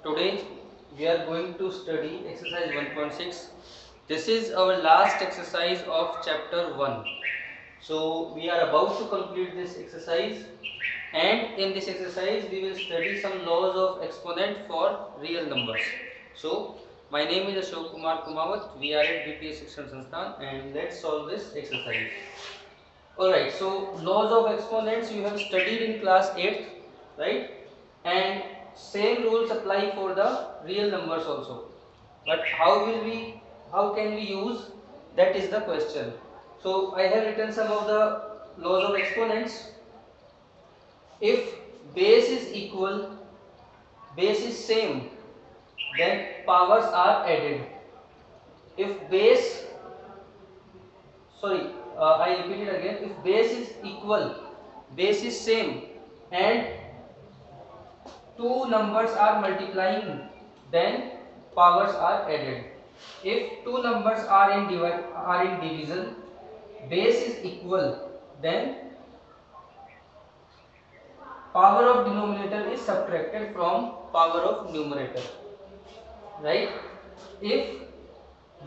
Today we are going to study exercise 1.6. This is our last exercise of chapter 1. So we are about to complete this exercise, and in this exercise we will study some laws of exponent for real numbers. So my name is Ashok Kumar Kumawat. We are at BPS Shikshan Sansthan, and let's solve this exercise. Alright, so laws of exponents you have studied in class 8th, right? And same rules apply for the real numbers also. But how can we use, that is the question. So I have written some of the laws of exponents. If base is equal, base is same, then powers are added. If base, sorry, I repeat it again. If base is equal, base is same, and two numbers are multiplying, then powers are added. If two numbers are in division, base is equal, then power of denominator is subtracted from power of numerator, right? If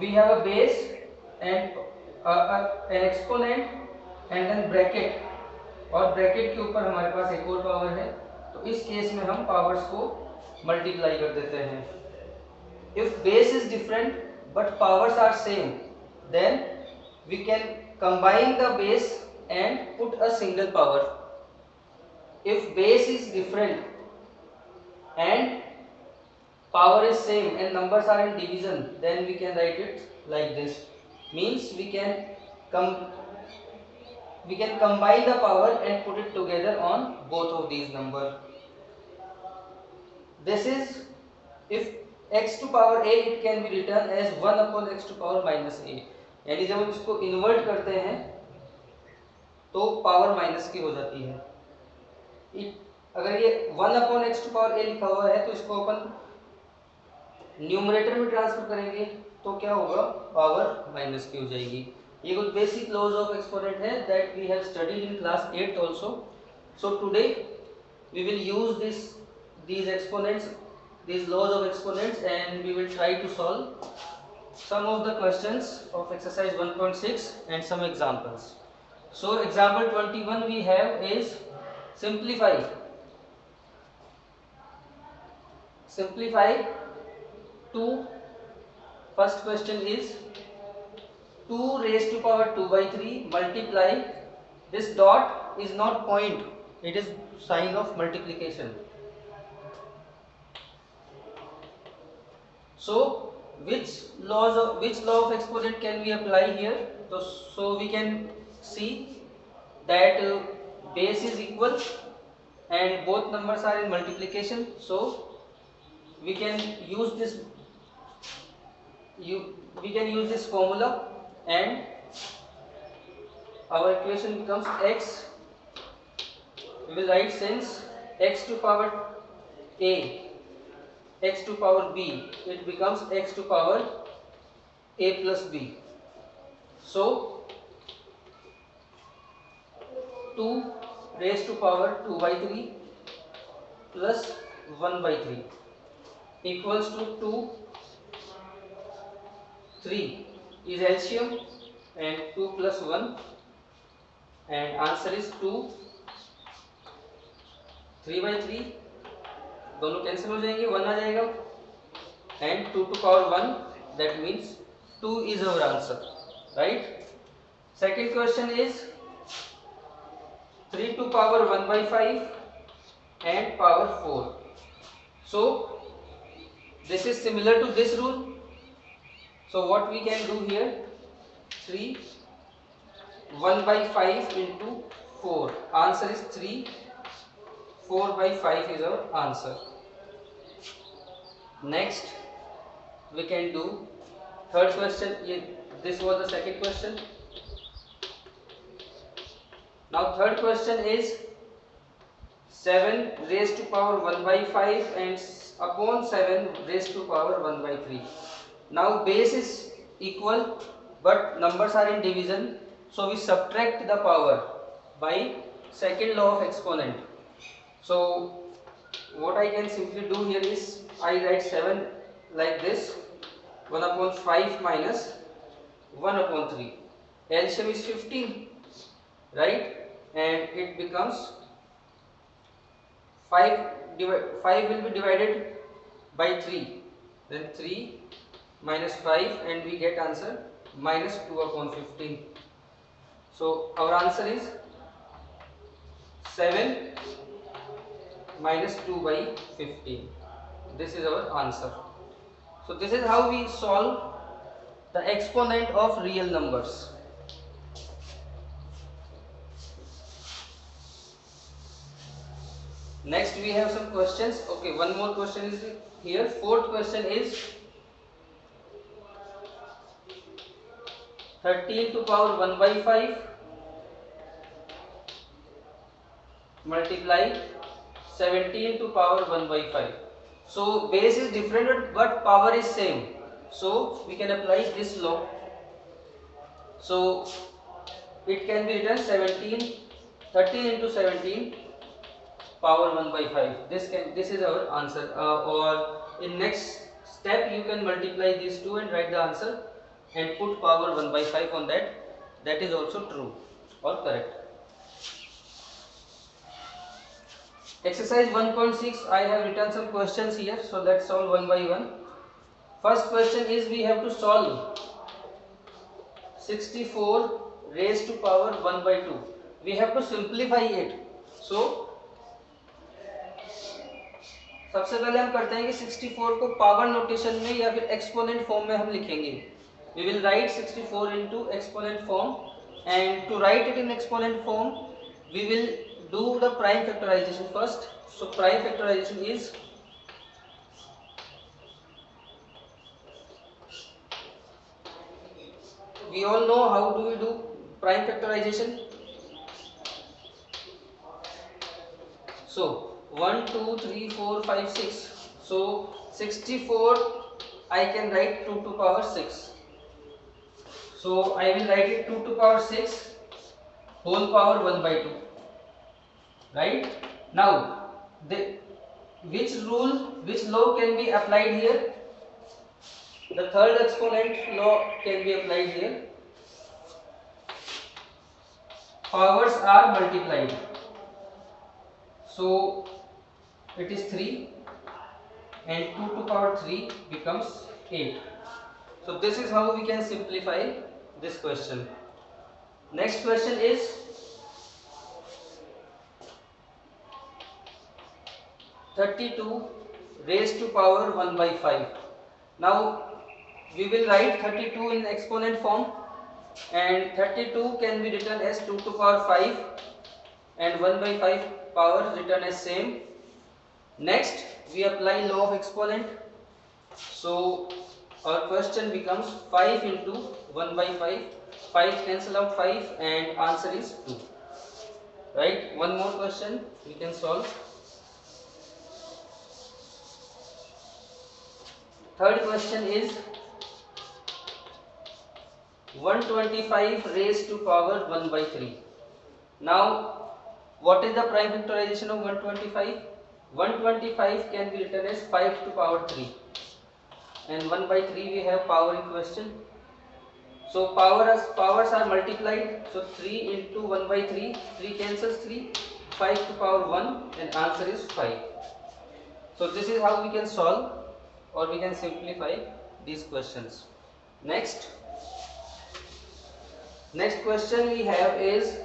we have a base and an exponent and then bracket, और bracket के ऊपर हमारे पास एक और power है, तो इस case में हम पावर्स को मल्टीप्लाई कर देते हैं. If base is different but powers are same, then we can combine the base and put a single power. If base is different and power is same and numbers are in division, then we can write it like this. Means we can combine the power and put it together on both of these numbers. This is, if x to power a, it can be written as 1 upon x to power minus a. यानी जब हम इसको invert करते हैं तो power minus की हो जाती है. अगर ये 1 upon x to power a लिखा हुआ है तो इसको अपन न्यूमरेटर में ट्रांसफर करेंगे तो क्या होगा, पावर माइनस की हो जाएगी. ये कुछ बेसिक लॉज ऑफ एक्सपोनेंट है that we have studied in class 8 also. So today we will use these exponents, these laws of exponents, and we will try to solve some of the questions of exercise 1.6 and some examples. So example 21 we have is simplify 2. First question is 2 raised to power 2 by 3 multiply, this dot is not point, it is sign of multiplication. So which law of exponent can we apply here? So we can see that base is equal and both numbers are in multiplication, so we can use this formula and our equation becomes x. We will write since x to power a, x to power b, it becomes x to power a plus b. So 2 raised to power 2 by 3 plus 1 by 3 equals to 2. 3 is LCM and 2 plus 1, and answer is 2. 3 by 3 दोनों cancel हो जाएंगे, 1 आ जाएगा, and 2 to power 1, that means 2 is our answer, right? Second question is 3 to power 1 by 5 and power 4. So this is similar to this rule. So what we can do here, 3 1 by 5 into 4, answer is 3. 4 by 5 is our answer. Next we can do third question. This was the second question. Now third question is 7 raised to power 1 by 5 and upon 7 raised to power 1 by 3. Now base is equal but numbers are in division, so we subtract the power by second law of exponent. So what I can simply do here is I write 7 like this, 1 upon 5 minus 1 upon 3. LCM is 15, right? And it becomes 5 will be divided by 3. Then 3 minus 5 and we get answer minus 2 upon 15. So our answer is 7 minus 2 by 15. This is our answer. So this is how we solve the exponent of real numbers. Next we have some questions. Okay, one more question is here. Fourth question is 13 to power 1 by 5 multiply 17 to power 1 by 5. So base is different but power is same. So we can apply this law. So it can be written 13 into 17 power 1 by 5. This is our answer. Or in next step you can multiply these two and write the answer and put power 1 by 5 on that. That is also true or correct. Exercise 1.6, I have written some questions here, so let's solve one by one. First question is we have to solve 64 raised to power 1 by 2. We have to simplify it. So सबसे पहले हम करते हैं कि 64 को power notation में या फिर एक्सपोनेंट फॉर्म में हम लिखेंगे. We will write 64 into exponent form, and to write it in exponent form we will do the prime factorization first. So prime factorization is we all know how do we do prime factorization. So 1 2 3 4 5 6. So 64 I can write 2 to power 6. So I will write it 2 to power 6 whole power 1 by 2. Right? Now which law can be applied here? The third exponent law can be applied here. Powers are multiplied. So it is 3 and 2 to power 3 becomes 8. So this is how we can simplify this question. Next question is 32 raised to power 1 by 5. Now we will write 32 in exponent form, and 32 can be written as 2 to power 5 and 1 by 5 power written as same. Next we apply law of exponent. So our question becomes 5 into 1 by 5. 5 cancel out 5 and answer is 2. Right? One more question we can solve. Third question is 125 raised to power 1 by 3. Now what is the prime factorization of 125? 125 can be written as 5 to power 3 and 1 by 3 we have power in question. So powers are multiplied. So 3 into 1 by 3, 3 cancels 3, 5 to power 1 and answer is 5. So this is how we can solve or we can simplify these questions. Next question we have is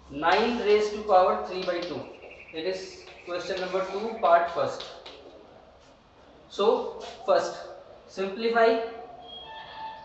9 raised to power 3 by 2. It is question number 2, part first. So first simplify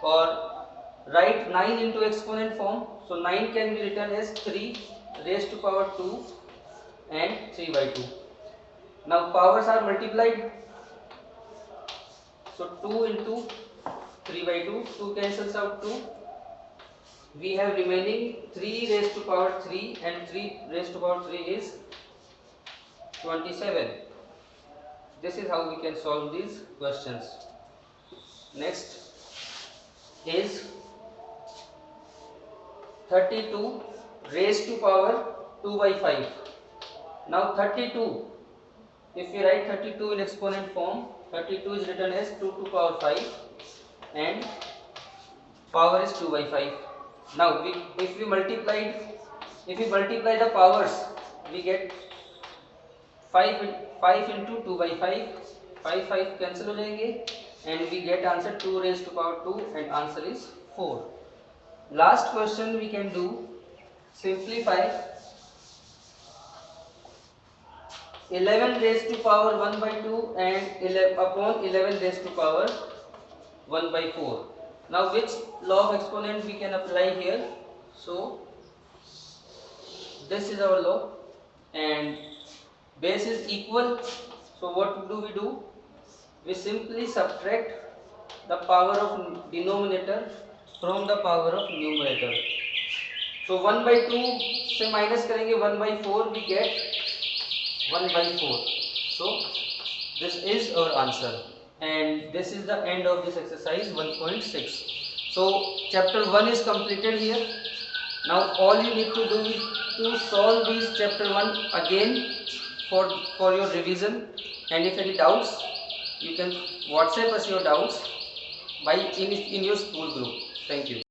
or write 9 into exponent form. So 9 can be written as 3 raised to power 2 and 3 by 2. Now powers are multiplied. So 2 into 3 by 2, 2 cancels out 2. We have remaining 3 raised to power 3 and 3 raised to power 3 is 27. This is how we can solve these questions. Next is 32 raised to power 2 by 5. Now 32 if we write 32 in exponent form, 32 is written as 2 to power 5 and power is 2 by 5. Now if we multiply the powers, we get 5 into 2 by 5, 5 cancel हो जाएंगे and we get answer 2 raised to power 2 and answer is 4. Last question we can do, simplify 11 raised to power 1 by 2 and 11 upon 11 raised to power 1 by 4. Now which law of exponent we can apply here? So this is our law and base is equal, so what do? We simply subtract the power of denominator from the power of numerator. So 1 by 2 से minus करेंगे 1 by 4, we get 1 by 4. So this is our answer and this is the end of this exercise 1.6. So chapter 1 is completed here. Now all you need to do is to solve this chapter 1 again for your revision, and if any doubts you can WhatsApp us your doubts by in your school group. Thank you.